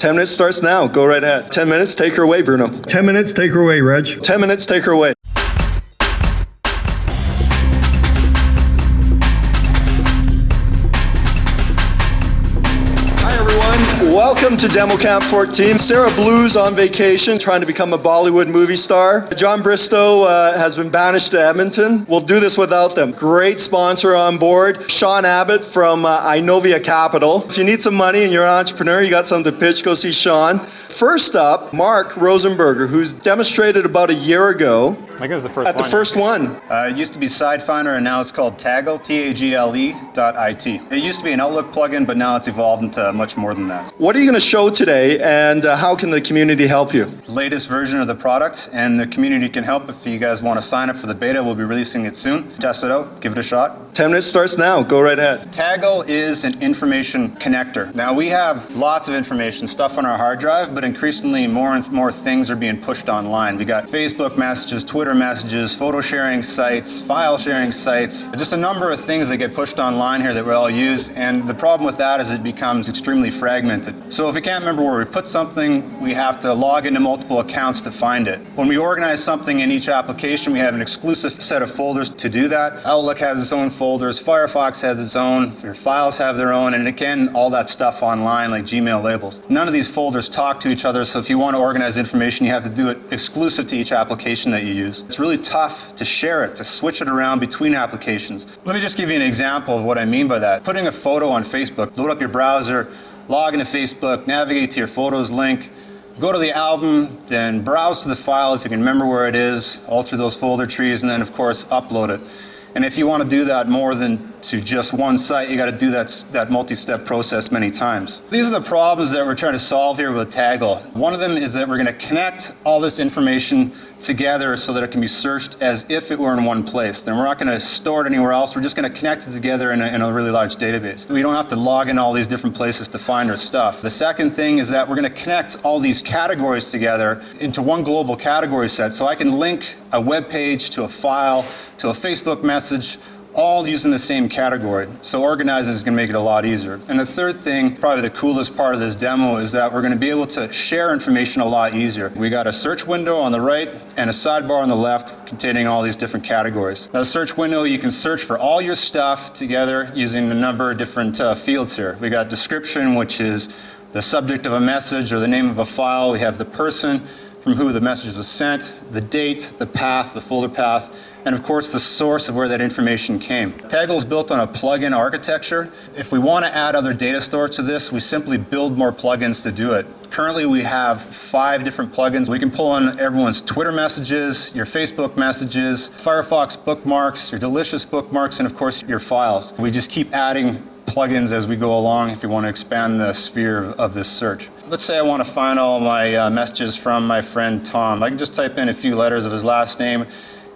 10 minutes starts now. Go right ahead. 10 minutes, take her away, Bruno. 10 minutes, take her away, Reg. 10 minutes, take her away. Welcome to DemoCamp14. Sarah Blue's on vacation, trying to become a Bollywood movie star. John Bristow has been banished to Edmonton. We'll do this without them. Great sponsor on board, Sean Abbott from Inovia Capital. If you need some money and you're an entrepreneur, you got something to pitch, go see Sean. First up, Mark Rosenberger, who's demonstrated about a year ago. I think it was the first at one. The first one. It used to be SideFinder, and now it's called Tagle, Tagle.it. It used to be an Outlook plugin, but now it's evolved into much more than that. What are you going to show today, and how can the community help you? Latest version of the product, and the community can help if you guys want to sign up for the beta. We'll be releasing it soon. Test it out, give it a shot. 10 minutes starts now. Go right ahead. Tagle is an information connector. Now, we have lots of information, stuff on our hard drive, but increasingly more and more things are being pushed online. We got Facebook messages, Twitter messages, photo sharing sites, file sharing sites, just a number of things that get pushed online here that we all use, and the problem with that is it becomes extremely fragmented. So if we can't remember where we put something, we have to log into multiple accounts to find it. When we organize something in each application, we have an exclusive set of folders to do that. Outlook has its own folders, Firefox has its own, your files have their own, and again, all that stuff online like Gmail labels. None of these folders talk to each other, so if you want to organize information, you have to do it exclusive to each application that you use. It's really tough to share it, to switch it around between applications. Let me just give you an example of what I mean by that. Putting a photo on Facebook, load up your browser, log into Facebook, navigate to your photos link, go to the album, then browse to the file if you can remember where it is, all through those folder trees, and then of course upload it. And if you want to do that more than to just one site, you got to do that multi-step process many times. These are the problems that we're trying to solve here with Tagle. One of them is that we're going to connect all this information together so that it can be searched as if it were in one place. Then we're not going to store it anywhere else. We're just going to connect it together in a really large database. We don't have to log in all these different places to find our stuff. The second thing is that we're going to connect all these categories together into one global category set, so I can link a web page to a file, to a Facebook message, all using the same category. So organizing is going to make it a lot easier. And the third thing, probably the coolest part of this demo, is that we're going to be able to share information a lot easier. We got a search window on the right and a sidebar on the left containing all these different categories. Now the search window, you can search for all your stuff together using a number of different fields here. We got description, which is the subject of a message or the name of a file. We have the person from who the message was sent, the date, the path, the folder path, and of course the source of where that information came. Tagle is built on a plugin architecture. If we want to add other data stores to this, we simply build more plugins to do it. Currently we have 5 different plugins. We can pull in everyone's Twitter messages, your Facebook messages, Firefox bookmarks, your delicious bookmarks, and of course your files. We just keep adding plugins as we go along if you want to expand the sphere of this search. Let's say I want to find all my messages from my friend Tom. I can just type in a few letters of his last name,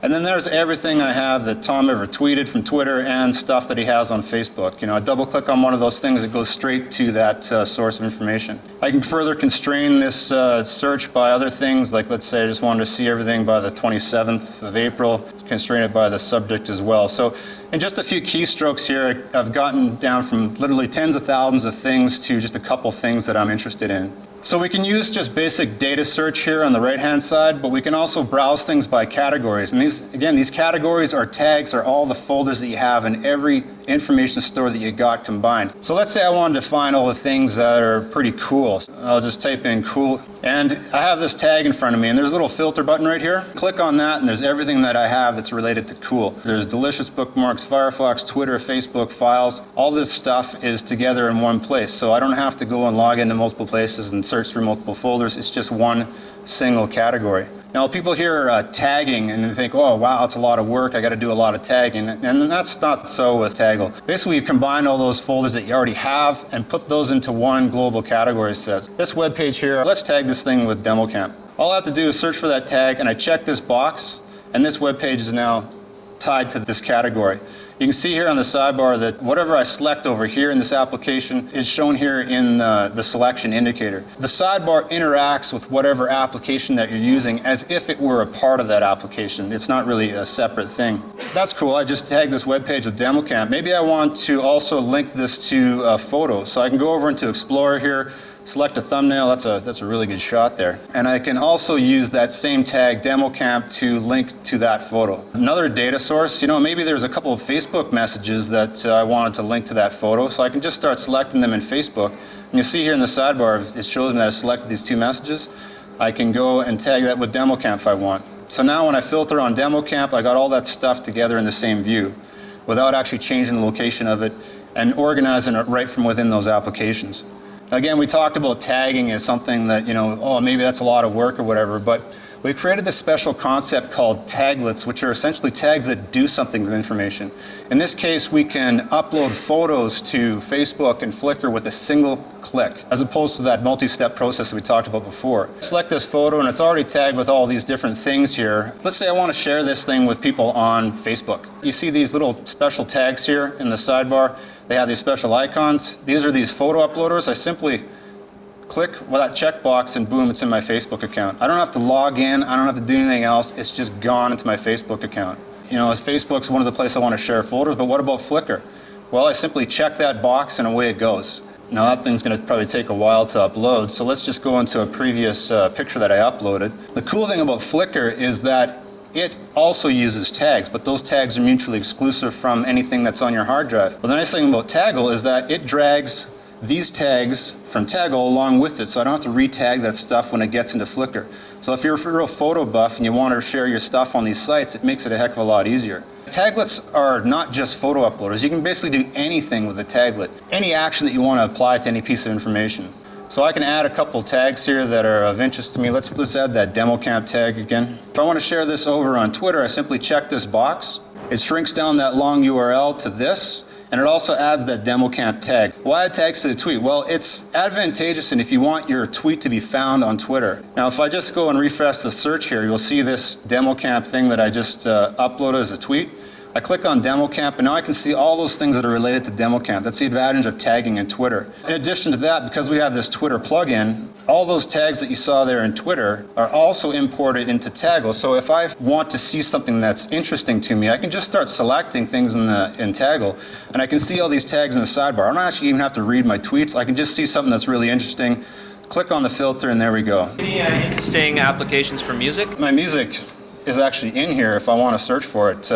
and then there's everything I have that Tom ever tweeted from Twitter and stuff that he has on Facebook. You know, I double click on one of those things, it goes straight to that source of information. I can further constrain this search by other things, like let's say I just wanted to see everything by the 27th of April, constrain it by the subject as well. So in just a few keystrokes here, I've gotten down from literally tens of thousands of things to just a couple things that I'm interested in. So we can use just basic data search here on the right-hand side, but we can also browse things by categories. And these categories or tags are all the folders that you have in every information store that you got combined. So let's say I wanted to find all the things that are pretty cool. I'll just type in cool, and I have this tag in front of me, and there's a little filter button right here. Click on that, and there's everything that I have that's related to cool. There's delicious bookmarks, Firefox, Twitter, Facebook, files. All this stuff is together in one place, so I don't have to go and log into multiple places and search through multiple folders. It's just one single category. Now people hear tagging and they think, oh wow, it's a lot of work, I got to do a lot of tagging, and that's not so with Tagle. Basically we've combined all those folders that you already have and put those into one global category set. This web page here, let's tag this thing with DemoCamp. All I have to do is search for that tag, and I check this box, and this web page is now tied to this category. You can see here on the sidebar that whatever I select over here in this application is shown here in the selection indicator. The sidebar interacts with whatever application that you're using as if it were a part of that application. It's not really a separate thing. That's cool. I just tagged this web page with DemoCamp. Maybe I want to also link this to photos. So I can go over into Explorer here, select a thumbnail. That's a really good shot there. And I can also use that same tag DemoCamp to link to that photo. Another data source, maybe there's a couple of Facebook messages that I wanted to link to that photo, so I can just start selecting them in Facebook. And you see here in the sidebar, it shows me that I selected these two messages. I can go and tag that with DemoCamp if I want. So now when I filter on DemoCamp, I got all that stuff together in the same view without actually changing the location of it and organizing it right from within those applications. Again, we talked about tagging as something that, maybe that's a lot of work or whatever, but we created this special concept called taglets, which are essentially tags that do something with information. In this case, we can upload photos to Facebook and Flickr with a single click, as opposed to that multi-step process that we talked about before. Select this photo, and it's already tagged with all these different things here. Let's say I want to share this thing with people on Facebook. You see these little special tags here in the sidebar. They have these special icons. These are these photo uploaders. I simply click that checkbox and boom, it's in my Facebook account. I don't have to log in, I don't have to do anything else, it's just gone into my Facebook account. Facebook's one of the places I want to share photos, but what about Flickr? Well, I simply check that box and away it goes. Now that thing's going to probably take a while to upload, so let's just go into a previous picture that I uploaded. The cool thing about Flickr is that it also uses tags, but those tags are mutually exclusive from anything that's on your hard drive. But the nice thing about Tagle is that it drags these tags from Tagle along with it, so I don't have to re-tag that stuff when it gets into Flickr. So if you're a real photo buff and you want to share your stuff on these sites, it makes it a heck of a lot easier. Taglets are not just photo uploaders. You can basically do anything with a taglet, any action that you want to apply to any piece of information. So I can add a couple tags here that are of interest to me. Let's add that DemoCamp tag again. If I want to share this over on Twitter, I simply check this box. It shrinks down that long URL to this, and it also adds that DemoCamp tag. Why add tags to the tweet? Well, it's advantageous and if you want your tweet to be found on Twitter. Now, if I just go and refresh the search here, you'll see this DemoCamp thing that I just uploaded as a tweet. I click on DemoCamp, and now I can see all those things that are related to DemoCamp. That's the advantage of tagging in Twitter. In addition to that, because we have this Twitter plugin, all those tags that you saw there in Twitter are also imported into Tagle. So if I want to see something that's interesting to me, I can just start selecting things in Tagle, and I can see all these tags in the sidebar. I don't actually even have to read my tweets. I can just see something that's really interesting, click on the filter, and there we go. Any interesting applications for music? My music is actually in here if I want to search for it.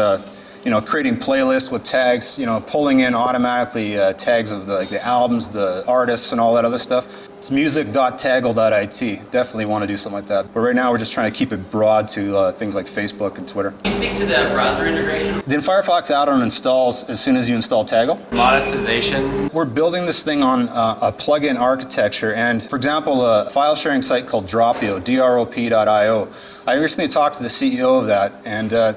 Creating playlists with tags, pulling in automatically tags of the albums, the artists, and all that other stuff. It's music.tagle.it. Definitely want to do something like that. But right now we're just trying to keep it broad to things like Facebook and Twitter. Can you speak to the browser integration? The Firefox add-on installs as soon as you install Tagle. Monetization. We're building this thing on a plugin architecture, and for example, a file sharing site called Dropio, drop.io. I recently talked to the CEO of that, and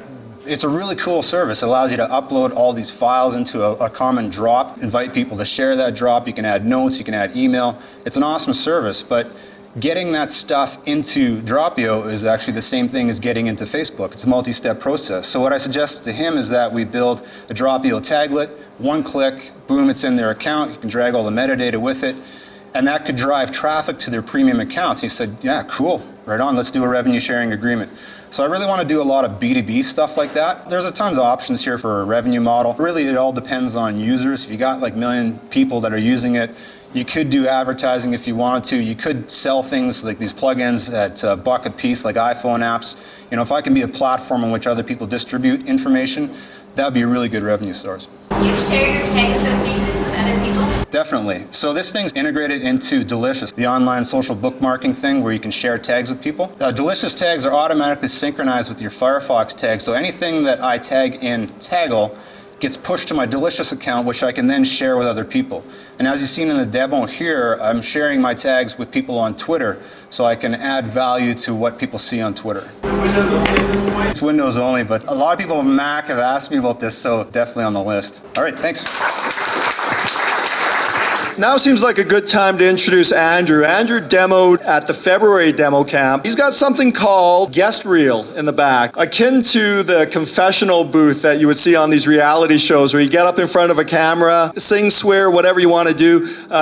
it's a really cool service. It allows you to upload all these files into a common drop, invite people to share that drop. You can add notes, you can add email. It's an awesome service, but getting that stuff into Dropio is actually the same thing as getting into Facebook. It's a multi-step process. So what I suggested to him is that we build a Dropio taglet, one click, boom, it's in their account. You can drag all the metadata with it, and that could drive traffic to their premium accounts. He said, yeah, cool, right on, let's do a revenue sharing agreement. So I really want to do a lot of B2B stuff like that. There's a tons of options here for a revenue model. Really, it all depends on users. If you got like a million people that are using it, you could do advertising if you wanted to. You could sell things like these plugins at a buck a piece, like iPhone apps. If I can be a platform on which other people distribute information, that would be a really good revenue source. You share your tag associations with other people? Definitely. So this thing's integrated into Delicious, the online social bookmarking thing where you can share tags with people. Delicious tags are automatically synchronized with your Firefox tags, so anything that I tag in Tagle gets pushed to my Delicious account, which I can then share with other people. And as you've seen in the demo here, I'm sharing my tags with people on Twitter, so I can add value to what people see on Twitter. Windows only at this point? It's Windows only, but a lot of people on Mac have asked me about this, so definitely on the list. All right, thanks. Now seems like a good time to introduce Andrew. Andrew demoed at the February demo camp. He's got something called Guest Reel in the back, akin to the confessional booth that you would see on these reality shows where you get up in front of a camera, sing, swear, whatever you want to do.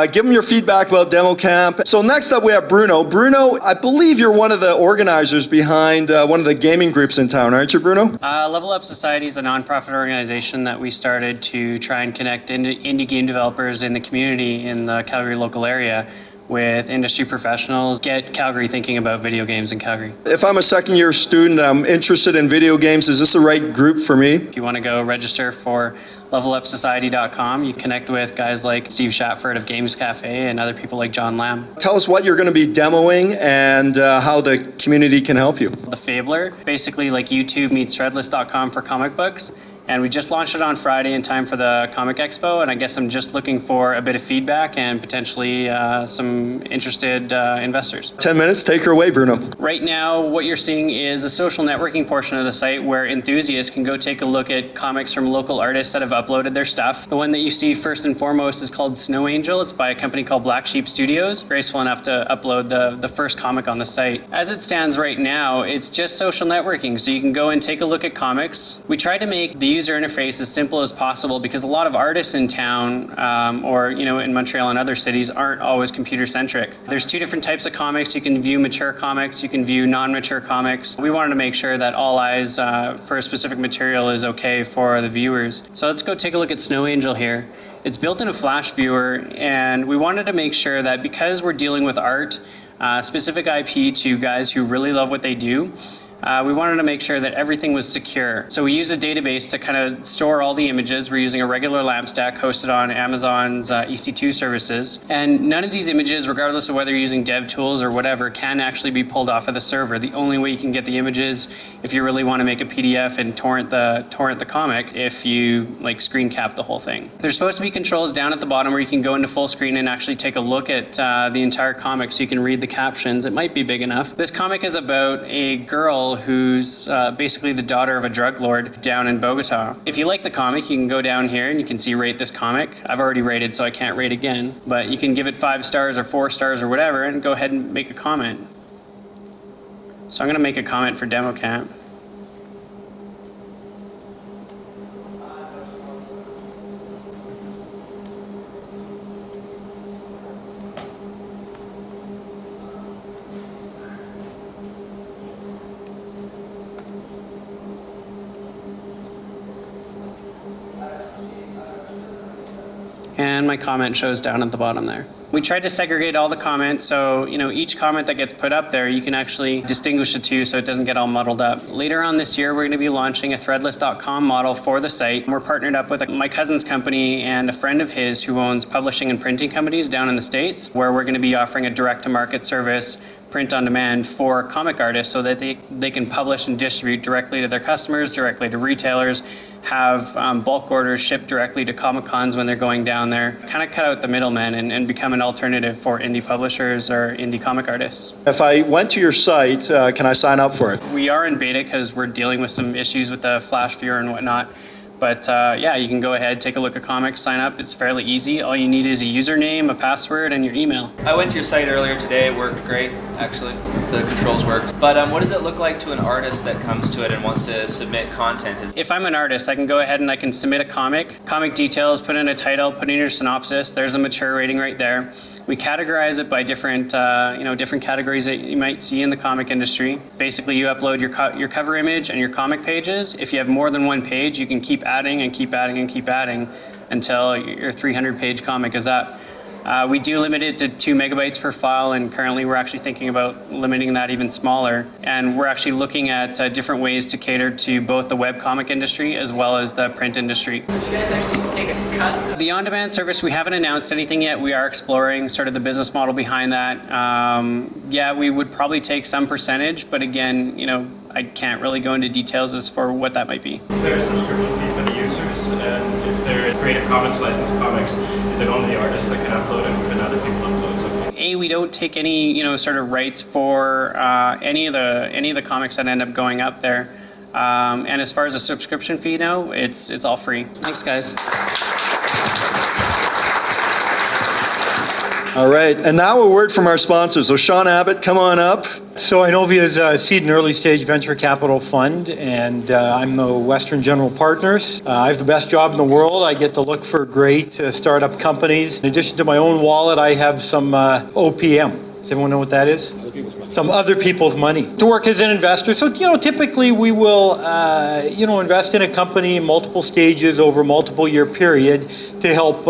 Give them your feedback about demo camp. So next up we have Bruno. Bruno, I believe you're one of the organizers behind one of the gaming groups in town, aren't you, Bruno? Level Up Society is a nonprofit organization that we started to try and connect indie game developers in the community in the Calgary local area with industry professionals, get Calgary thinking about video games in Calgary. If I'm a second-year student, I'm interested in video games, is this the right group for me? If you want to go register for levelupsociety.com, you connect with guys like Steve Shatford of Games Cafe and other people like John Lamb. Tell us what you're going to be demoing and how the community can help you. The Fabler, basically like YouTube meets Threadless.com for comic books. And we just launched it on Friday in time for the Comic Expo, and I guess I'm just looking for a bit of feedback and potentially some interested investors. 10 minutes, take her away, Bruno. Right now, what you're seeing is a social networking portion of the site where enthusiasts can go take a look at comics from local artists that have uploaded their stuff. The one that you see first and foremost is called Snow Angel. It's by a company called Black Sheep Studios. Graceful enough to upload the first comic on the site. As it stands right now, it's just social networking, so you can go and take a look at comics. We tried to make the user interface as simple as possible because a lot of artists in town or in Montreal and other cities aren't always computer centric. There's two different types of comics. You can view mature comics, you can view non-mature comics. We wanted to make sure that all eyes for a specific material is okay for the viewers. So let's go take a look at Snow Angel here. It's built in a Flash viewer, and we wanted to make sure that because we're dealing with art, specific IP to guys who really love what they do, we wanted to make sure that everything was secure. So we use a database to kind of store all the images. We're using a regular LAMP stack hosted on Amazon's EC2 services. And none of these images, regardless of whether you're using dev tools or whatever, can actually be pulled off of the server. The only way you can get the images, if you really want to make a PDF and torrent the comic, if you screen cap the whole thing. There's supposed to be controls down at the bottom where you can go into full screen and actually take a look at the entire comic so you can read the captions. It might be big enough. This comic is about a girl who's basically the daughter of a drug lord down in Bogota. If you like the comic, you can go down here and you can see rate this comic. I've already rated, so I can't rate again, but you can give it 5 stars or 4 stars or whatever and go ahead and make a comment. So I'm going to make a comment for DemoCamp. And my comment shows down at the bottom there. We tried to segregate all the comments, so each comment that gets put up there, you can actually distinguish the two so it doesn't get all muddled up. Later on this year, we're going to be launching a Threadless.com model for the site. We're partnered up with my cousin's company and a friend of his who owns publishing and printing companies down in the States, where we're going to be offering a direct-to-market service, print on demand for comic artists so that they can publish and distribute directly to their customers, directly to retailers, have bulk orders shipped directly to Comic Cons when they're going down there, kind of cut out the middleman and become an alternative for indie publishers or indie comic artists. If I went to your site, can I sign up for it? We are in beta because we're dealing with some issues with the Flash viewer and whatnot. But yeah, you can go ahead, take a look at comics, sign up. It's fairly easy. All you need is a username, a password, and your email. I went to your site earlier today. It worked great, actually. The controls work. But what does it look like to an artist that comes to it and wants to submit content? If I'm an artist, I can go ahead and I can submit a comic details, put in a title, put in your synopsis. There's a mature rating right there. We categorize it by different categories that you might see in the comic industry. Basically, you upload your cover image and your comic pages. If you have more than one page, you can keep adding and keep adding and keep adding until your 300-page comic is up. We do limit it to 2 megabytes per file, and currently we're actually thinking about limiting that even smaller. And we're actually looking at different ways to cater to both the web comic industry as well as the print industry. Do you guys actually take a cut? The on-demand service, we haven't announced anything yet. We are exploring sort of the business model behind that. Yeah, we would probably take some percentage, but again, I can't really go into details as for what that might be. Is there a subscription fee for the users? And if they're Creative Commons licensed comics, is it only the artists that can upload it, or can other people upload something? We don't take any, sort of rights for any of the comics that end up going up there. And as far as the subscription fee now, it's all free. Thanks, guys. All right, and now a word from our sponsors. So Sean Abbott, come on up. So Inovia is a seed and early stage venture capital fund, and I'm the Western General Partners. I have the best job in the world. I get to look for great startup companies. In addition to my own wallet, I have some OPM. Does everyone know what that is? Some other people's money. To work as an investor. So, typically we will, invest in a company in multiple stages over a multiple year period to help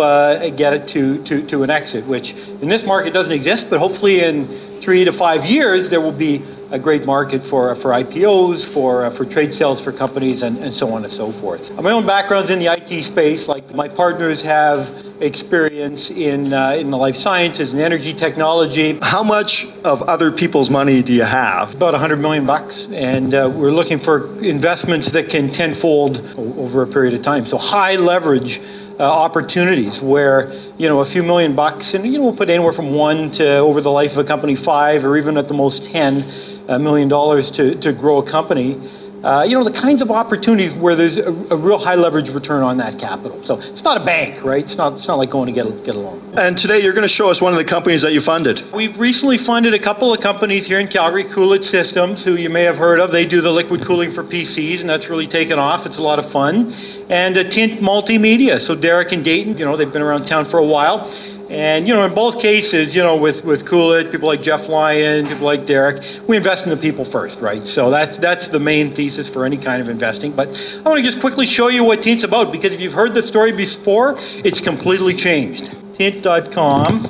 get it to an exit, which in this market doesn't exist, but hopefully in 3 to 5 years there will be a great market for IPOs, for trade sales for companies, and so on and so forth. My own background's in the IT space. Like my partners have experience in the life sciences and energy technology. How much of other people's money do you have? About $100 million, and we're looking for investments that can tenfold over a period of time. So high leverage opportunities where a few $1 million, and we'll put anywhere from 1 to over the life of a company 5 or even at the most $10 million to grow a company. The kinds of opportunities where there's a real high leverage return on that capital. So it's not a bank, right? It's not like going to get a loan. And today you're going to show us one of the companies that you funded. We've recently funded a couple of companies here in Calgary, Coolidge Systems, who you may have heard of. They do the liquid cooling for PCs, and that's really taken off. It's a lot of fun. And Tint multimedia. So Derek and Dayton, they've been around town for a while. And, in both cases, with Coolidge, people like Jeff Lyon, people like Derek, we invest in the people first, right? So that's the main thesis for any kind of investing. But I want to just quickly show you what Tint's about, because if you've heard the story before, it's completely changed. Tint.com.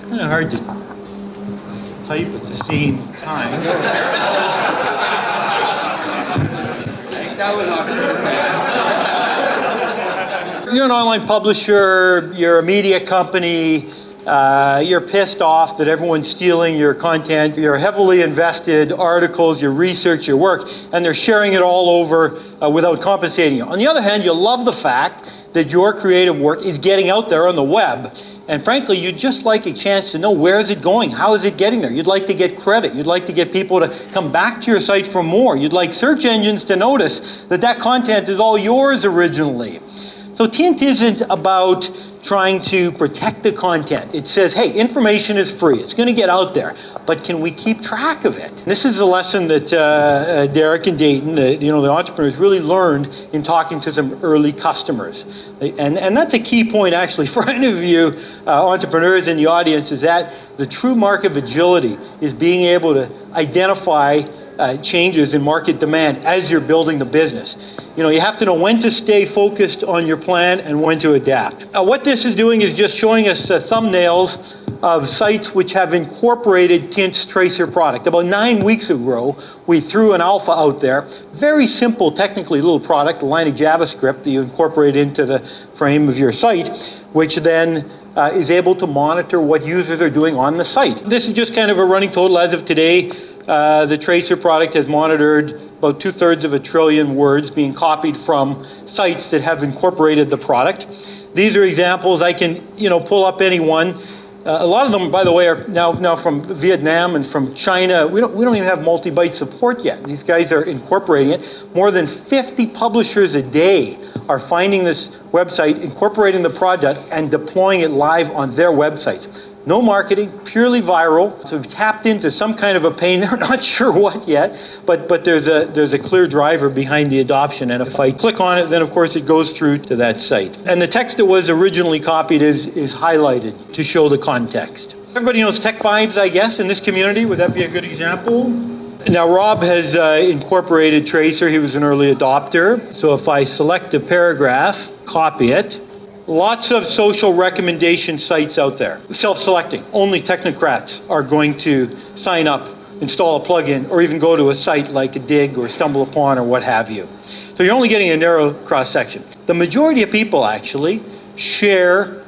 Kind of hard to type at the same time. You're an online publisher, you're a media company, you're pissed off that everyone's stealing your content, your heavily invested articles, your research, your work, and they're sharing it all over without compensating you. On the other hand, you love the fact that your creative work is getting out there on the web. And frankly, you'd just like a chance to know, where is it going? How is it getting there? You'd like to get credit. You'd like to get people to come back to your site for more. You'd like search engines to notice that content is all yours originally. So Tint isn't about trying to protect the content. It says, hey, information is free. It's going to get out there, but can we keep track of it? This is a lesson that Derek and Dayton, the entrepreneurs, really learned in talking to some early customers. And that's a key point, actually, for any of you entrepreneurs in the audience, is that the true mark of agility is being able to identify changes in market demand as you're building the business. You have to know when to stay focused on your plan and when to adapt. What this is doing is just showing us thumbnails of sites which have incorporated Tint's tracer product. About 9 weeks ago, we threw an alpha out there. Very simple, technically little product, a line of JavaScript that you incorporate into the frame of your site, which then is able to monitor what users are doing on the site. This is just kind of a running total as of today. The tracer product has monitored about 2/3 of a trillion words being copied from sites that have incorporated the product. These are examples. I can, pull up any one. A lot of them, by the way, are now from Vietnam and from China. We don't even have multi-byte support yet. These guys are incorporating it. More than 50 publishers a day are finding this website, incorporating the product, and deploying it live on their websites. No marketing, purely viral. So we've tapped into some kind of a pain. They're not sure what yet, but there's a clear driver behind the adoption. And if I click on it, then of course it goes through to that site. And the text that was originally copied is highlighted to show the context. Everybody knows Tech Vibes, I guess, in this community. Would that be a good example? Now Rob has incorporated Tracer. He was an early adopter. So if I select a paragraph, copy it, lots of social recommendation sites out there. Self-selecting. Only technocrats are going to sign up, install a plugin, or even go to a site like a Dig or Stumble Upon or what have you. So you're only getting a narrow cross-section. The majority of people actually share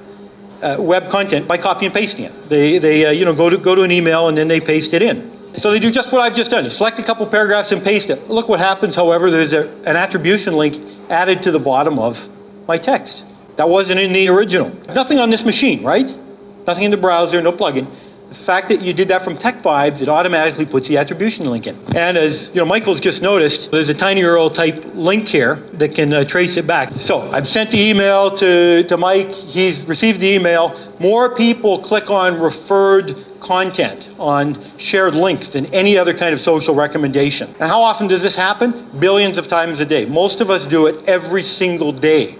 web content by copy and pasting it. They go to an email and then they paste it in. So they do just what I've just done. You select a couple paragraphs and paste it. Look what happens, however, there's an attribution link added to the bottom of my text. That wasn't in the original. Nothing on this machine, right? Nothing in the browser, no plugin. The fact that you did that from Tech Vibes, it automatically puts the attribution link in. And as Michael's just noticed, there's a tiny URL type link here that can trace it back. So I've sent the email to Mike. He's received the email. More people click on referred content, on shared links, than any other kind of social recommendation. And how often does this happen? Billions of times a day. Most of us do it every single day.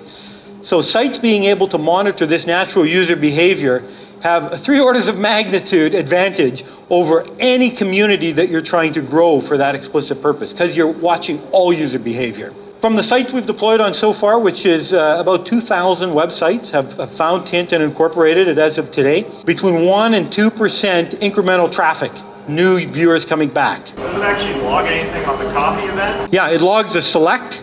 So sites being able to monitor this natural user behavior have a 3 orders of magnitude advantage over any community that you're trying to grow for that explicit purpose, because you're watching all user behavior. From the sites we've deployed on so far, which is about 2,000 websites have found Tint and incorporated it as of today, between 1 and 2% incremental traffic, new viewers coming back. Does it actually log anything on the copy event? Yeah, it logs a select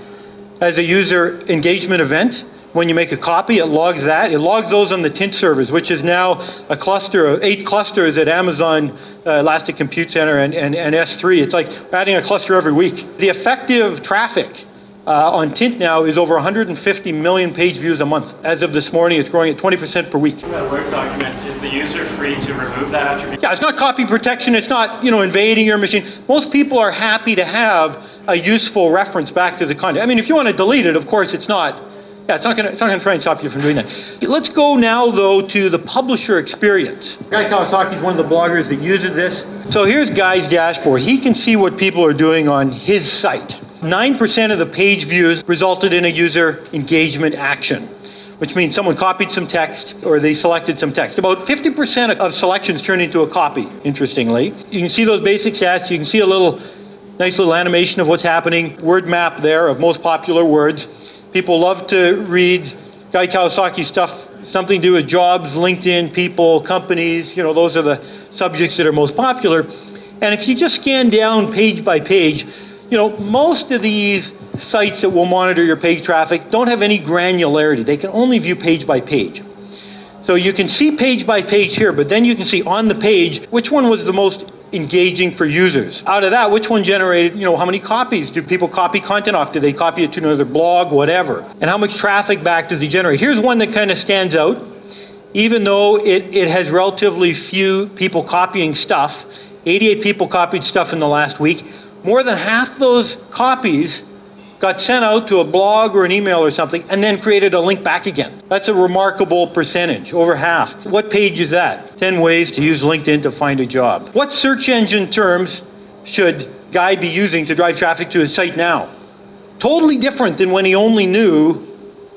as a user engagement event. When you make a copy, it logs that. It logs those on the Tint servers, which is now a cluster of 8 clusters at Amazon Elastic Compute Center and S3. It's like adding a cluster every week. The effective traffic on Tint now is over 150 million page views a month. As of this morning, it's growing at 20% per week. In that Word document, is the user free to remove that attribute? Yeah, it's not copy protection. It's not, invading your machine. Most people are happy to have a useful reference back to the content. I mean, if you want to delete it, of course, it's not going to try and stop you from doing that. Let's go now, though, to the publisher experience. Guy Kawasaki is one of the bloggers that uses this. So here's Guy's dashboard. He can see what people are doing on his site. 9% of the page views resulted in a user engagement action, which means someone copied some text or they selected some text. About 50% of selections turn into a copy, interestingly. You can see those basic stats. You can see a nice little animation of what's happening. Word map there of most popular words. People love to read Guy Kawasaki's stuff, something to do with jobs, LinkedIn, people, companies. Those are the subjects that are most popular. And if you just scan down page by page, most of these sites that will monitor your page traffic don't have any granularity. They can only view page by page. So you can see page by page here, but then you can see on the page which one was the most engaging for users. Out of that, which one generated, how many copies? Do people copy content off? Do they copy it to another blog, whatever? And how much traffic back does he generate? Here's one that kind of stands out. Even though it has relatively few people copying stuff, 88 people copied stuff in the last week, more than half those copies got sent out to a blog or an email or something and then created a link back again. That's a remarkable percentage, over half. What page is that? 10 ways to use LinkedIn to find a job. What search engine terms should Guy be using to drive traffic to his site now? Totally different than when he only knew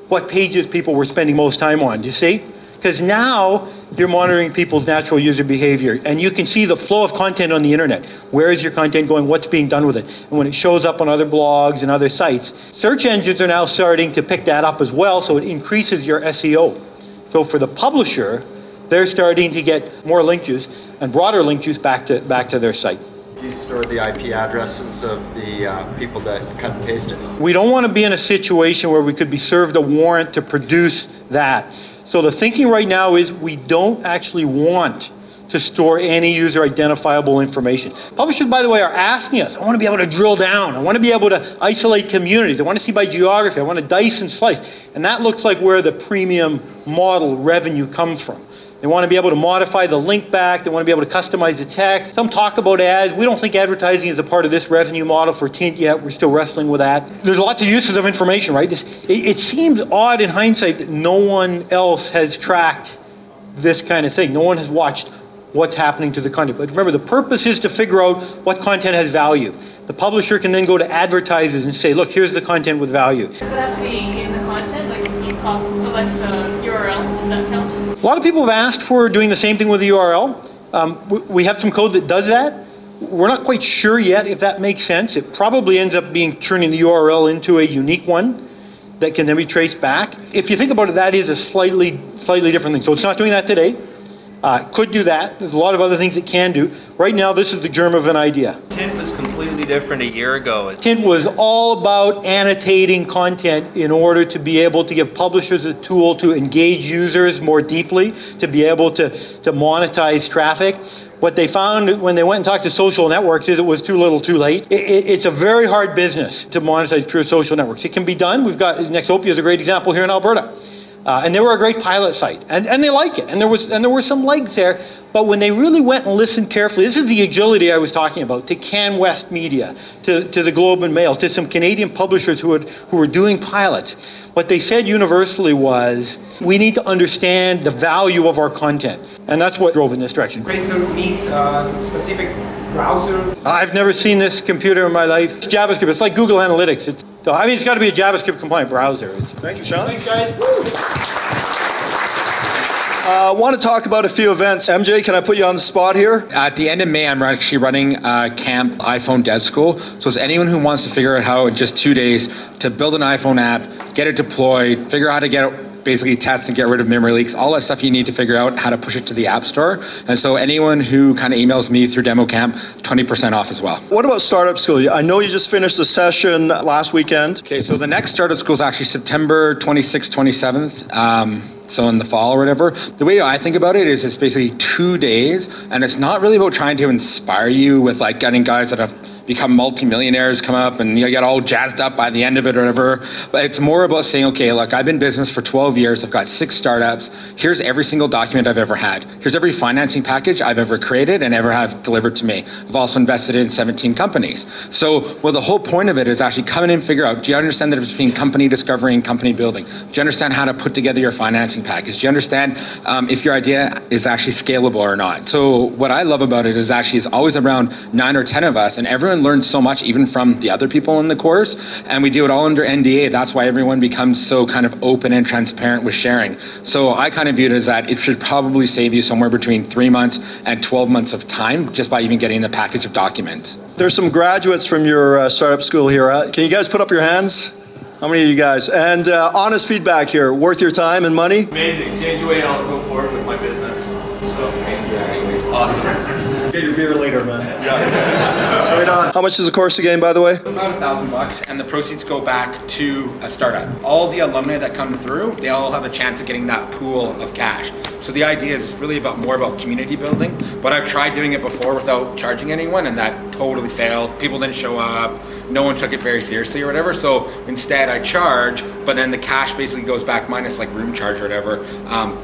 what pages people were spending most time on, do you see? Because now you're monitoring people's natural user behavior and you can see the flow of content on the internet. Where is your content going? What's being done with it? And when it shows up on other blogs and other sites, search engines are now starting to pick that up as well, so it increases your SEO. So for the publisher, they're starting to get more link juice and broader link juice back to their site. Do you store the IP addresses of the people that cut and paste it? We don't want to be in a situation where we could be served a warrant to produce that. So the thinking right now is we don't actually want to store any user identifiable information. Publishers, by the way, are asking us, I want to be able to drill down. I want to be able to isolate communities. I want to see by geography. I want to dice and slice. And that looks like where the premium model revenue comes from. They want to be able to modify the link back. They want to be able to customize the text. Some talk about ads. We don't think advertising is a part of this revenue model for Tint yet. We're still wrestling with that. There's lots of uses of information, right? It seems odd in hindsight that no one else has tracked this kind of thing. No one has watched what's happening to the content. But remember, the purpose is to figure out what content has value. The publisher can then go to advertisers and say, look, here's the content with value. Does it have to be in the content? Like if you select the URL, does that count? A lot of people have asked for doing the same thing with the URL. We have some code that does that. We're not quite sure yet if that makes sense. It probably ends up turning the URL into a unique one that can then be traced back. If you think about it, that is a slightly different thing. So it's not doing that today. Could do that. There's a lot of other things it can do. Right now, this is the germ of an idea. Tint was completely different a year ago. Tint was all about annotating content in order to be able to give publishers a tool to engage users more deeply, to be able to monetize traffic. What they found when they went and talked to social networks is it was too little too late. It's a very hard business to monetize pure social networks. It can be done. We've got, Nexopia is a great example here in Alberta. And they were a great pilot site, and they like it, and there were some legs there. But when they really went and listened carefully, this is the agility I was talking about, to CanWest Media, to the Globe and Mail, to some Canadian publishers who were doing pilots. What they said universally was, we need to understand the value of our content, and that's what drove in this direction. Brainstorm need specific browser. I've never seen this computer in my life. It's JavaScript. It's like Google Analytics. It's got to be a JavaScript compliant browser. Thank you, Sean. Thanks, guys. Woo. Want to talk about a few events. MJ, can I put you on the spot here? At the end of May, I'm actually running Camp iPhone Dev School. So it's anyone who wants to figure out how in just 2 days to build an iPhone app, get it deployed, figure out how to get it, basically test and get rid of memory leaks, all that stuff you need to figure out how to push it to the App Store. And so anyone who kind of emails me through DemoCamp, 20% off as well. What about Startup School? I know you just finished a session last weekend. Okay, so the next Startup School is actually September 26th, 27th. So in the fall or whatever. The way I think about it is it's basically 2 days, and it's not really about trying to inspire you with like getting guys that have become multimillionaires come up and you get all jazzed up by the end of it or whatever. But it's more about saying, okay, look, I've been in business for 12 years. I've got 6 startups. Here's every single document I've ever had. Here's every financing package I've ever created and ever have delivered to me. I've also invested in 17 companies. So, well, the whole point of it is actually come in and figure out, do you understand the difference between company discovery and company building? Do you understand how to put together your financing package? Do you understand if your idea is actually scalable or not? So what I love about it is actually it's always around 9 or 10 of us, and everyone learns so much even from the other people in the course, and we do it all under NDA. That's why everyone becomes so kind of open and transparent with sharing. So I kind of view it as that it should probably save you somewhere between 3 months and 12 months of time just by even getting the package of documents. There's some graduates from your startup school here. Can you guys put up your hands? How many of you guys? And honest feedback here, worth your time and money? Amazing. Change the way I'll go forward with my business. So thank you, actually. Awesome. Get your beer later, man. Yeah. Right on. How much is the course again, by the way? About $1,000, and the proceeds go back to a startup. All the alumni that come through, they all have a chance of getting that pool of cash. So the idea is really more about community building. But I've tried doing it before without charging anyone, and that totally failed. People didn't show up. No one took it very seriously or whatever. So instead I charge, but then the cash basically goes back minus like room charge or whatever,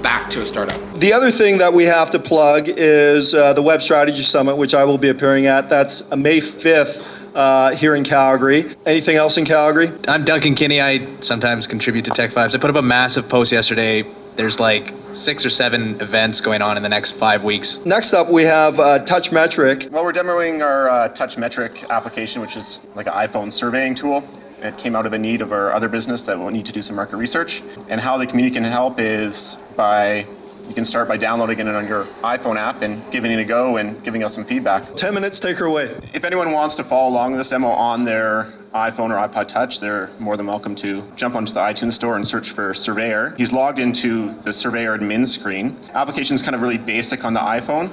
back to a startup. The other thing that we have to plug is the Web Strategy Summit, which I will be appearing at. That's May 5th here in Calgary. Anything else in Calgary? I'm Duncan Kinney. I sometimes contribute to Tech Vibes. I put up a massive post yesterday. There's like 6 or 7 events going on in the next 5 weeks. Next up, we have TouchMetric. Well, we're demoing our TouchMetric application, which is like an iPhone surveying tool. It came out of a need of our other business that will need to do some market research. And how the community can help is you can start by downloading it on your iPhone app and giving it a go and giving us some feedback. 10 minutes, take her away. If anyone wants to follow along with this demo on their iPhone or iPod Touch, they're more than welcome to jump onto the iTunes store and search for Surveyor. He's logged into the Surveyor admin screen. Application's kind of really basic on the iPhone.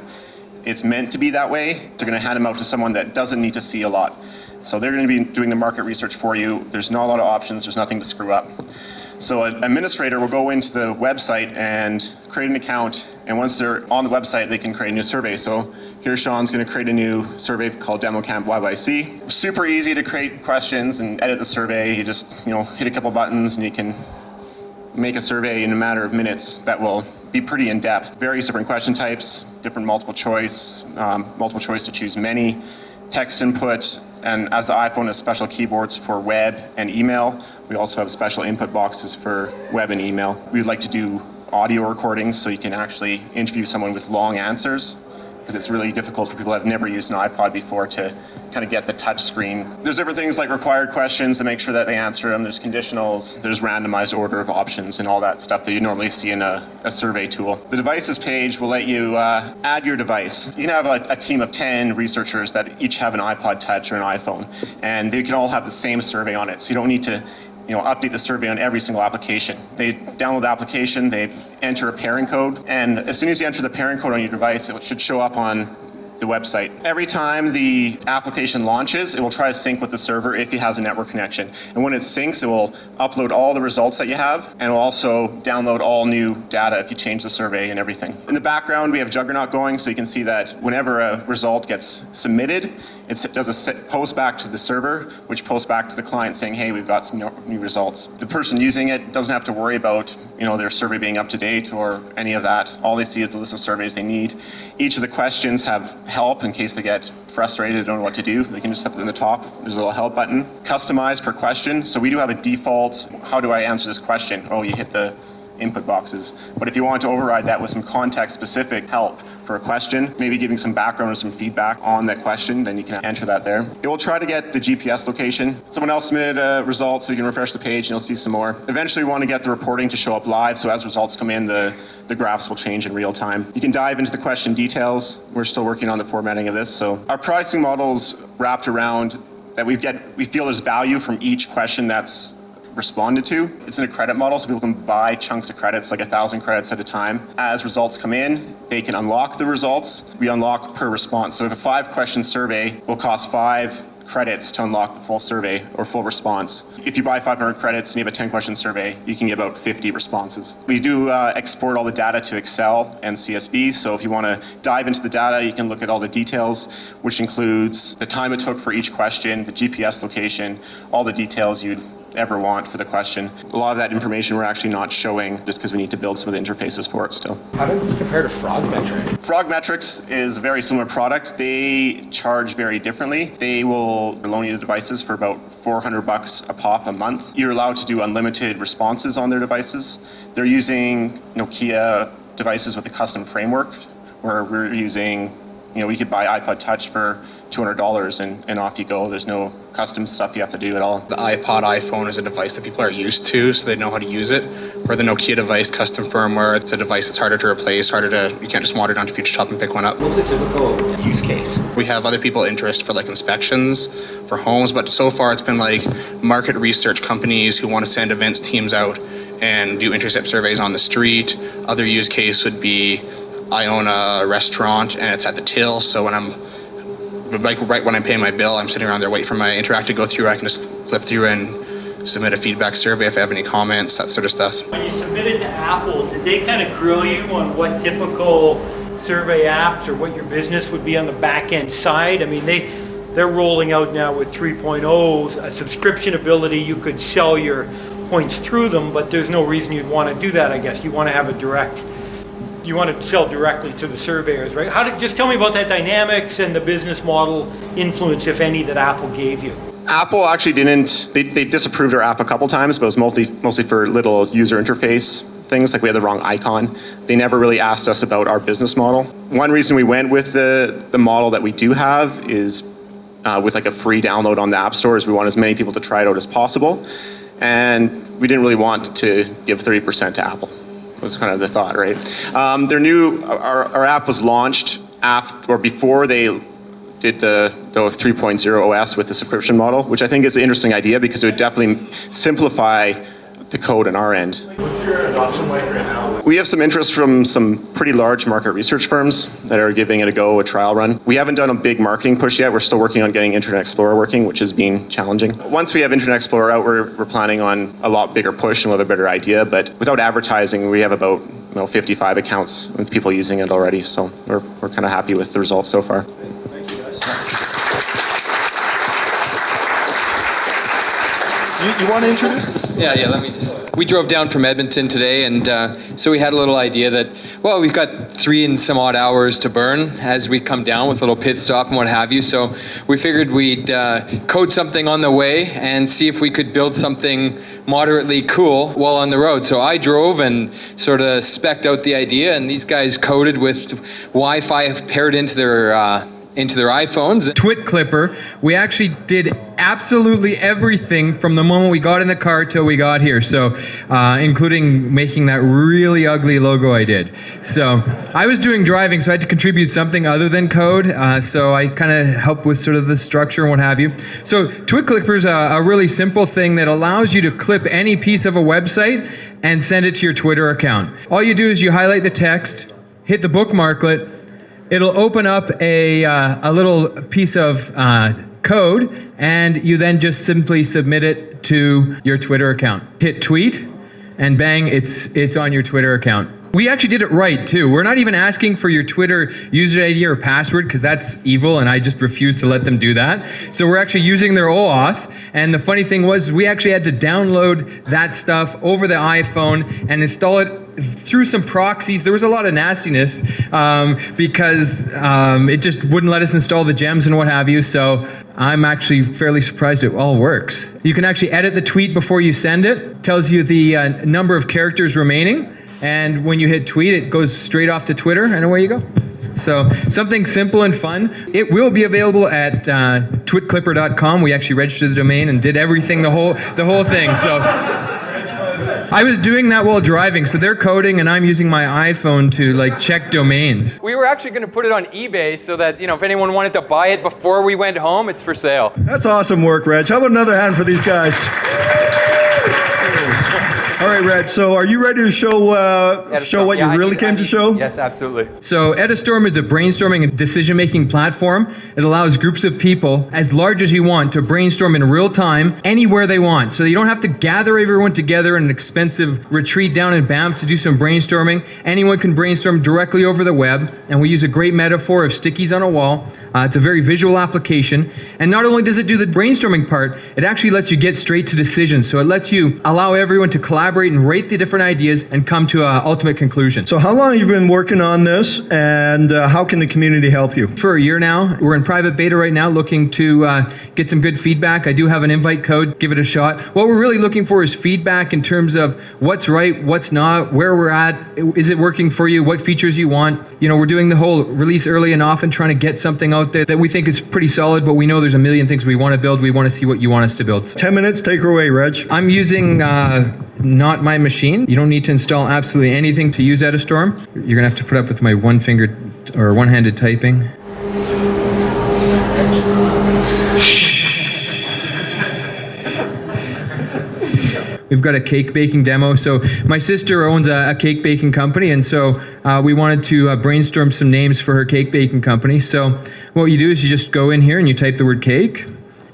It's meant to be that way. They're going to hand them out to someone that doesn't need to see a lot. So they're going to be doing the market research for you. There's not a lot of options. There's nothing to screw up. So an administrator will go into the website and create an account, and once they're on the website, they can create a new survey. So here Sean's going to create a new survey called DemoCamp YYC. Super easy to create questions and edit the survey. You just hit a couple buttons and you can make a survey in a matter of minutes that will be pretty in-depth. Various different question types, different multiple choice to choose many, text input, and as the iPhone has special keyboards for web and email, we also have special input boxes for web and email. We'd like to do audio recordings so you can actually interview someone with long answers, because it's really difficult for people that have never used an iPod before to kind of get the touch screen. There's different things like required questions to make sure that they answer them. There's conditionals, there's randomized order of options and all that stuff that you normally see in a survey tool. The devices page will let you add your device. You can have a team of 10 researchers that each have an iPod Touch or an iPhone, and they can all have the same survey on it. So you don't need to update the survey on every single application. They download the application, they enter a pairing code, and as soon as you enter the pairing code on your device, it should show up on the website. Every time the application launches, it will try to sync with the server if it has a network connection. And when it syncs, it will upload all the results that you have, and it will also download all new data if you change the survey and everything. In the background, we have Juggernaut going, so you can see that whenever a result gets submitted, it does a post back to the server, which posts back to the client saying, hey, we've got some new results. The person using it doesn't have to worry about their survey being up to date or any of that. All they see is the list of surveys they need. Each of the questions have help in case they get frustrated, don't know what to do. They can just step in the top. There's a little help button. Customize per question. So we do have a default, how do I answer this question? Oh, you hit the input boxes. But if you want to override that with some context-specific help for a question, maybe giving some background or some feedback on that question, then you can enter that there. It will try to get the GPS location. Someone else submitted a result, so you can refresh the page and you'll see some more. Eventually we want to get the reporting to show up live, so as results come in, the graphs will change in real time. You can dive into the question details. We're still working on the formatting of this. So our pricing model's wrapped around that we feel there's value from each question that's responded to. It's in a credit model, so people can buy chunks of credits, like 1,000 credits at a time. As results come in, they can unlock the results. We unlock per response. So if a 5-question survey will cost 5 credits to unlock the full survey or full response. If you buy 500 credits and you have a 10-question survey, you can get about 50 responses. We do export all the data to Excel and CSV, so if you want to dive into the data, you can look at all the details, which includes the time it took for each question, the GPS location, all the details you'd ever want for the question. A lot of that information we're actually not showing just because we need to build some of the interfaces for it still. How does this compare to Frogmetric? Frogmetrics is a very similar product. They charge very differently. They will loan you the devices for about $400 a pop a month. You're allowed to do unlimited responses on their devices. They're using Nokia devices with a custom framework, where we're using, we could buy iPod Touch for $200 and off you go. There's no custom stuff you have to do at all. The iPod, iPhone is a device that people are used to, so they know how to use it. Where the Nokia device, custom firmware, it's a device that's harder to replace, you can't just wander down to FutureShop and pick one up. What's the typical use case? We have other people interest for inspections for homes, but so far it's been market research companies who want to send events teams out and do intercept surveys on the street. Other use case would be, I own a restaurant and it's at the till, so when I'm right when I'm paying my bill, I'm sitting around there waiting for my Interact to go through. I can just flip through and submit a feedback survey if I have any comments, that sort of stuff. When you submitted to Apple, did they kind of grill you on what typical survey apps or what your business would be on the back end side? I mean, they're rolling out now with 3.0 a subscription ability. You could sell your points through them, but there's no reason you'd want to do that, I guess. You want to have you want to sell directly to the surveyors, right? Just tell me about that dynamics and the business model influence, if any, that Apple gave you. Apple actually didn't, they disapproved our app a couple times, but it was mostly for little user interface things, like we had the wrong icon. They never really asked us about our business model. One reason we went with the model that we do have is with a free download on the App Store, is we want as many people to try it out as possible. And we didn't really want to give 30% to Apple. Was kind of the thought, right? Our app was launched before they did the 3.0 OS with the subscription model, which I think is an interesting idea because it would definitely simplify the code on our end. What's your adoption like right now? We have some interest from some pretty large market research firms that are giving it a trial run. We haven't done a big marketing push yet. We're still working on getting Internet Explorer working, which has been challenging. Once we have Internet Explorer out, we're planning on a lot bigger push and we'll have a better idea. But without advertising, we have about 55 accounts with people using it already. So we're kind of happy with the results so far. Thank you, guys. You want to introduce this? Yeah, let me just... We drove down from Edmonton today, and so we had a little idea that, we've got 3 and some odd hours to burn as we come down with a little pit stop and what have you. So we figured we'd code something on the way and see if we could build something moderately cool while on the road. So I drove and sort of spec'd out the idea, and these guys coded with Wi-Fi paired into their iPhones. Twit Clipper, we actually did absolutely everything from the moment we got in the car till we got here. So, including making that really ugly logo I did. So, I was doing driving, so I had to contribute something other than code. So I kind of helped with sort of the structure and what have you. So, Twit Clipper is a really simple thing that allows you to clip any piece of a website and send it to your Twitter account. All you do is you highlight the text, hit the bookmarklet. It'll open up a little piece of code, and you then just simply submit it to your Twitter account. Hit tweet, and bang, it's on your Twitter account. We actually did it right too. We're not even asking for your Twitter user ID or password because that's evil and I just refuse to let them do that. So we're actually using their OAuth. And the funny thing was we actually had to download that stuff over the iPhone and install it through some proxies. There was a lot of nastiness because it just wouldn't let us install the gems and what have you. So I'm actually fairly surprised it all works. You can actually edit the tweet before you send it. Tells you the number of characters remaining. And when you hit tweet, it goes straight off to Twitter and away you go. So something simple and fun. It will be available at twitclipper.com. We actually registered the domain and did everything, the whole thing. So I was doing that while driving. So they're coding and I'm using my iPhone to like check domains. We were actually going to put it on eBay so that, if anyone wanted to buy it before we went home, it's for sale. That's awesome work, Reg. How about another hand for these guys? All right, Reg, so are you ready to show what you really came to show? Yes, absolutely. So Edistorm is a brainstorming and decision-making platform. It allows groups of people, as large as you want, to brainstorm in real time, anywhere they want. So you don't have to gather everyone together in an expensive retreat down in Banff to do some brainstorming. Anyone can brainstorm directly over the web, and we use a great metaphor of stickies on a wall. It's a very visual application. And not only does it do the brainstorming part, it actually lets you get straight to decisions. So it lets you allow everyone to collaborate and rate the different ideas and come to an ultimate conclusion. So how long have you been working on this, and how can the community help you? For a year now. We're in private beta right now looking to get some good feedback. I do have an invite code. Give it a shot. What we're really looking for is feedback in terms of what's right, what's not, where we're at. Is it working for you? What features you want? We're doing the whole release early and often, trying to get something out there that we think is pretty solid, but we know there's a million things we want to build. We want to see what you want us to build. 10 minutes, take her away, Reg. I'm using not my machine. You don't need to install absolutely anything to use Edistorm. You're gonna have to put up with my one-fingered or one-handed typing. We've got a cake baking demo. So my sister owns a cake baking company, and so we wanted to brainstorm some names for her cake baking company. So what you do is you just go in here and you type the word cake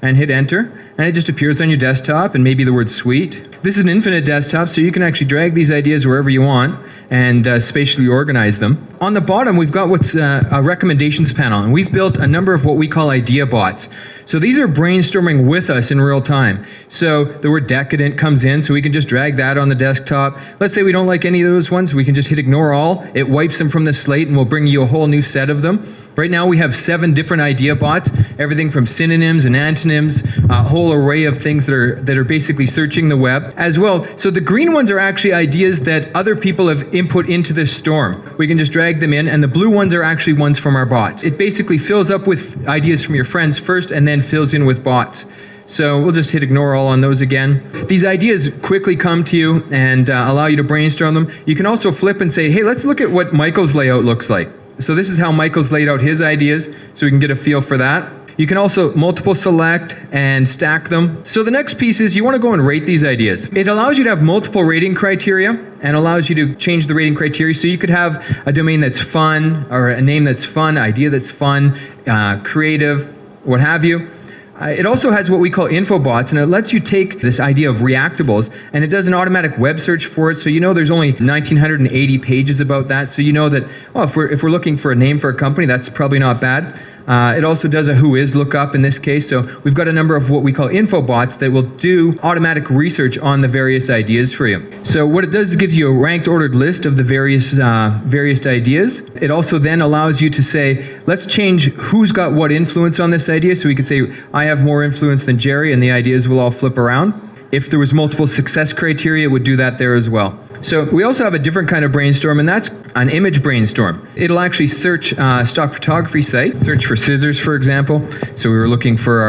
and hit enter, and it just appears on your desktop, and maybe the word sweet. This is an infinite desktop, so you can actually drag these ideas wherever you want and spatially organize them. On the bottom, we've got what's a recommendations panel, and we've built a number of what we call idea bots. So these are brainstorming with us in real time. So the word decadent comes in, so we can just drag that on the desktop. Let's say we don't like any of those ones, we can just hit ignore all. It wipes them from the slate and will bring you a whole new set of them. Right now we have 7 different idea bots, everything from synonyms and antonyms, a whole array of things that are basically searching the web as well. So the green ones are actually ideas that other people have input into this storm. We can just drag them in, and the blue ones are actually ones from our bots. It basically fills up with ideas from your friends first and then fills in with bots. So we'll just hit ignore all on those again. These ideas quickly come to you and allow you to brainstorm them. You can also flip and say, hey, let's look at what Michael's layout looks like. So this is how Michael's laid out his ideas, so we can get a feel for that. You can also multiple select and stack them. So the next piece is you want to go and rate these ideas. It allows you to have multiple rating criteria and allows you to change the rating criteria. So you could have a domain that's fun, or a name that's fun, idea that's fun, creative, what have you. It also has what we call info bots, and it lets you take this idea of reactables and it does an automatic web search for it. So there's only 1,980 pages about that. So that, if we're looking for a name for a company, that's probably not bad. It also does a who is lookup in this case. So we've got a number of what we call info bots that will do automatic research on the various ideas for you. So what it does is gives you a ranked ordered list of the various ideas. It also then allows you to say, let's change who's got what influence on this idea. So we could say, I have more influence than Jerry, and the ideas will all flip around. If there was multiple success criteria, it would do that there as well. So we also have a different kind of brainstorm, and that's an image brainstorm. It'll actually search stock photography site, search for scissors, for example. So we were looking for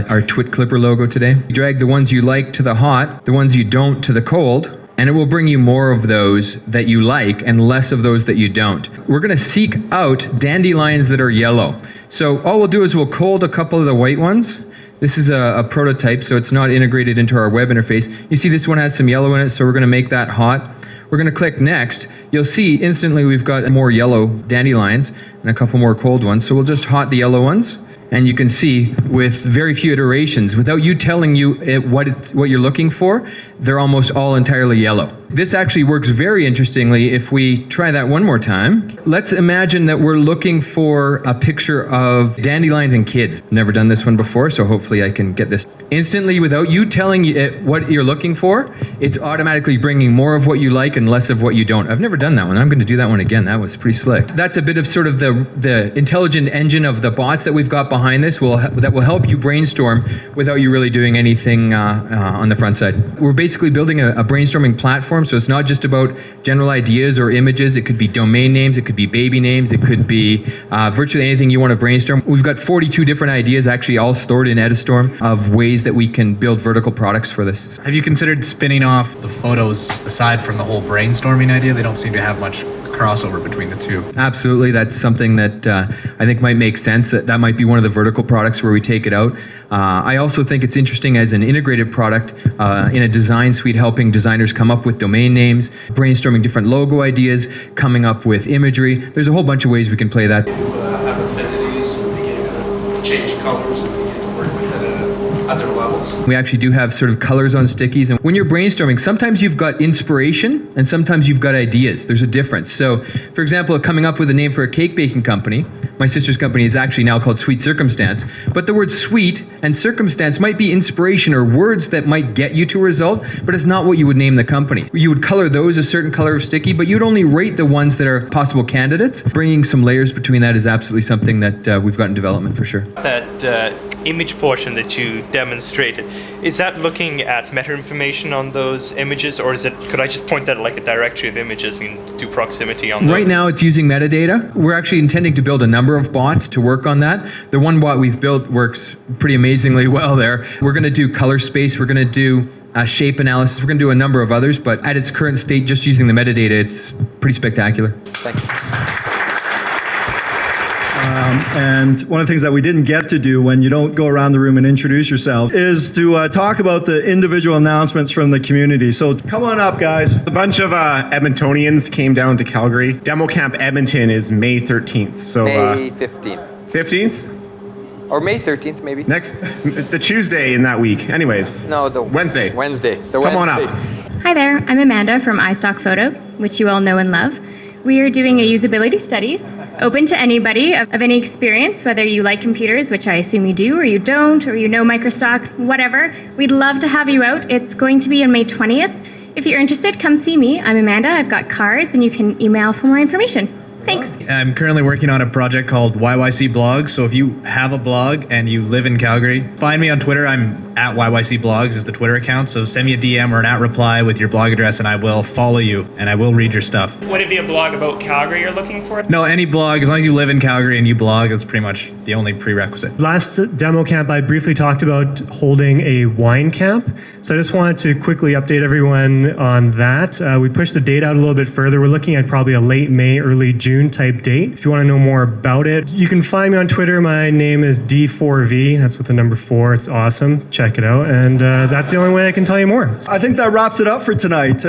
our Twit Clipper logo today. You drag the ones you like to the hot, the ones you don't to the cold, and it will bring you more of those that you like and less of those that you don't. We're going to seek out dandelions that are yellow. So all we'll do is we'll cold a couple of the white ones. This is a prototype, so it's not integrated into our web interface. You see this one has some yellow in it, so we're going to make that hot. We're going to click next. You'll see instantly we've got more yellow dandelions and a couple more cold ones. So we'll just hot the yellow ones. And you can see with very few iterations, without you telling you what you're looking for, they're almost all entirely yellow. This actually works very interestingly if we try that one more time. Let's imagine that we're looking for a picture of dandelions and kids. Never done this one before, so hopefully I can get this. Instantly, without you telling it what you're looking for, it's automatically bringing more of what you like and less of what you don't. I've never done that one. I'm going to do that one again. That was pretty slick. That's a bit of sort of the intelligent engine of the bots that we've got behind this that will help you brainstorm without you really doing anything on the front side. We're basically building a brainstorming platform, so it's not just about general ideas or images. It could be domain names, it could be baby names, it could be virtually anything you want to brainstorm. We've got 42 different ideas actually all stored in Edistorm of ways that we can build vertical products for this. Have you considered spinning off the photos aside from the whole brainstorming idea? They don't seem to have much crossover between the two. Absolutely, that's something that I think might make sense. That might be one of the vertical products where we take it out. I also think it's interesting as an integrated product in a design suite, helping designers come up with domain names, brainstorming different logo ideas, coming up with imagery. There's a whole bunch of ways we can play that. Have affinities and begin to change colors and begin to work with it at other levels. We actually do have sort of colors on stickies. And when you're brainstorming, sometimes you've got inspiration and sometimes you've got ideas. There's a difference. So, for example, coming up with a name for a cake baking company, my sister's company is actually now called Sweet Circumstance, but the word sweet and circumstance might be inspiration or words that might get you to a result, but it's not what you would name the company. You would color those a certain color of sticky, but you'd only rate the ones that are possible candidates. Bringing some layers between that is absolutely something that we've got in development for sure. That image portion that you demonstrated, is that looking at meta information on those images, or could I just point that at like a directory of images and do proximity on those? Right now it's using metadata. We're actually intending to build a number of bots to work on that. The one bot we've built works pretty amazingly well there. We're going to do color space, we're going to do shape analysis, we're going to do a number of others, but at its current state, just using the metadata, it's pretty spectacular. Thank you. And one of the things that we didn't get to do when you don't go around the room and introduce yourself is to talk about the individual announcements from the community. So come on up, guys. A bunch of Edmontonians came down to Calgary. DemoCamp Edmonton is May 13th. So May 15th. 15th? Or May 13th, maybe. The Tuesday in that week. Anyways. No, the Wednesday. Come on up. Hi there, I'm Amanda from iStock Photo, which you all know and love. We are doing a usability study, open to anybody of any experience, whether you like computers, which I assume you do, or you don't, or you know microstock, whatever. We'd love to have you out. It's going to be on May 20th. If you're interested, come see me. I'm Amanda. I've got cards, and you can email for more information. Thanks. I'm currently working on a project called YYC Blogs. So if you have a blog and you live in Calgary, find me on Twitter. I'm at YYC Blogs is the Twitter account. So send me a DM or an @reply with your blog address and I will follow you and I will read your stuff. Would it be a blog about Calgary you're looking for? No, any blog, as long as you live in Calgary and you blog, that's pretty much the only prerequisite. Last demo camp, I briefly talked about holding a wine camp. So I just wanted to quickly update everyone on that. We pushed the date out a little bit further. We're looking at probably a late May, early June type date. If you want to know more about it, you can find me on Twitter. My name is D4V. That's with the number 4. It's awesome. Check it out. And that's the only way I can tell you more. I think that wraps it up for tonight.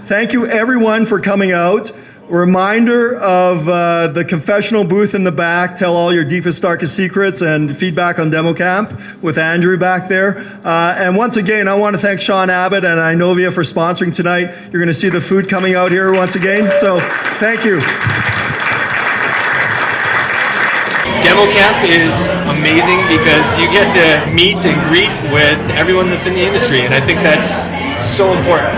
Thank you everyone for coming out. Reminder of the confessional booth in the back. Tell all your deepest, darkest secrets and feedback on DemoCamp with Andrew back there. And once again, I want to thank Sean Abbott and Inovia for sponsoring tonight. You're going to see the food coming out here once again. So thank you. DemoCamp is amazing because you get to meet and greet with everyone that's in the industry, and I think that's so important.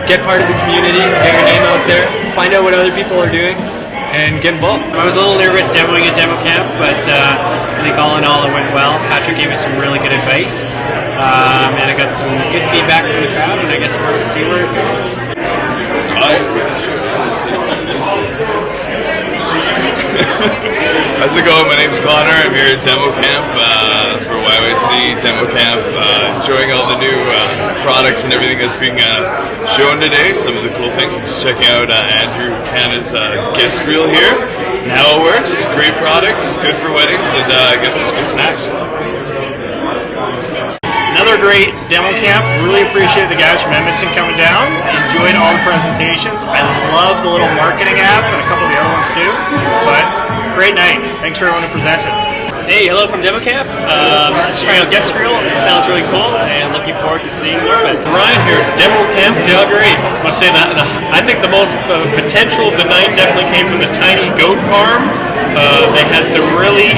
Get part of the community, get your name out there, find out what other people are doing, and get involved. I was a little nervous demoing at DemoCamp, but I think all in all it went well. Patrick gave me some really good advice, and I got some good feedback from the crowd, and I guess we're going to see where it goes. How's it going? My name's Connor. I'm here at DemoCamp for YYC DemoCamp, enjoying all the new products and everything that's being shown today. Some of the cool things. Just checking out Andrew Canada's guest reel here. How it works. Great products, good for weddings, and I guess it's good snacks. Another great demo camp. Really appreciate the guys from Edmonton coming down. Enjoyed all the presentations. I love the little marketing app and a couple of the other ones too. But great night. Thanks for everyone who presented. Hey, hello from DemoCamp. Trying out guest reel. This sounds really cool, and looking forward to seeing more of it. Ryan here, DemoCamp Calgary. I must say that I think the most potential of the night definitely came from the tiny goat farm. They had some really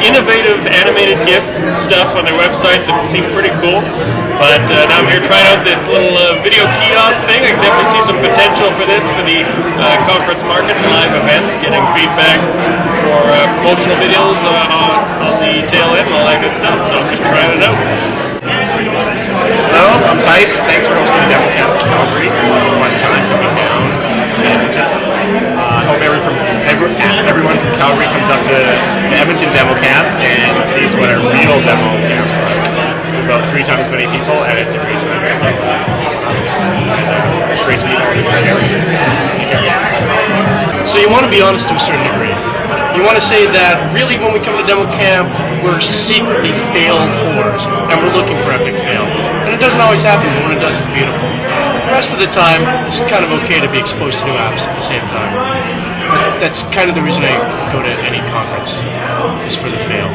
innovative animated GIF stuff on their website that seemed pretty cool. But now I'm here trying out this little video kiosk thing. I can definitely see some potential for this for the conference market and live events, getting feedback for promotional videos on the tail end and all that good stuff. So I'm just trying it out. Hello, I'm Tice. Thanks for hosting DemoCamp Calgary. It was a fun time coming down. And I hope everyone from Calgary comes up to the Edmonton DemoCamp and sees what a real demo camp's like. About 3 times as many people, and it's a great time. So, it's great to meet all these great areas. So you want to be honest to a certain degree. You want to say that really when we come to demo camp, we're secretly fail whores, and we're looking for epic fail. And it doesn't always happen, but when it does, it's beautiful. The rest of the time, it's kind of okay to be exposed to new apps at the same time. But that's kind of the reason I go to any conference, is for the fail.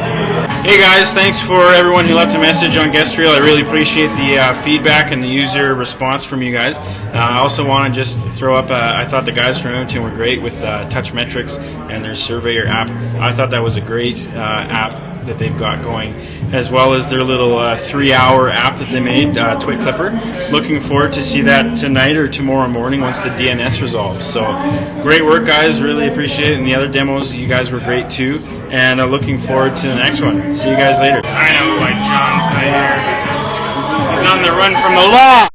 Hey guys, thanks for everyone who left a message on Guest Reel. I really appreciate the feedback and the user response from you guys. I also want to just throw up, I thought the guys from Edmonton were great with Touch Metrics and their Surveyor app. I thought that was a great app that they've got going, as well as their little 3-hour app that they made, Twit Clipper. Looking forward to see that tonight or tomorrow morning once the DNS resolves. So great work guys, really appreciate it. And the other demos, you guys were great too. And looking forward to the next one. See you guys later. I know why John's not here. He's on the run from the law.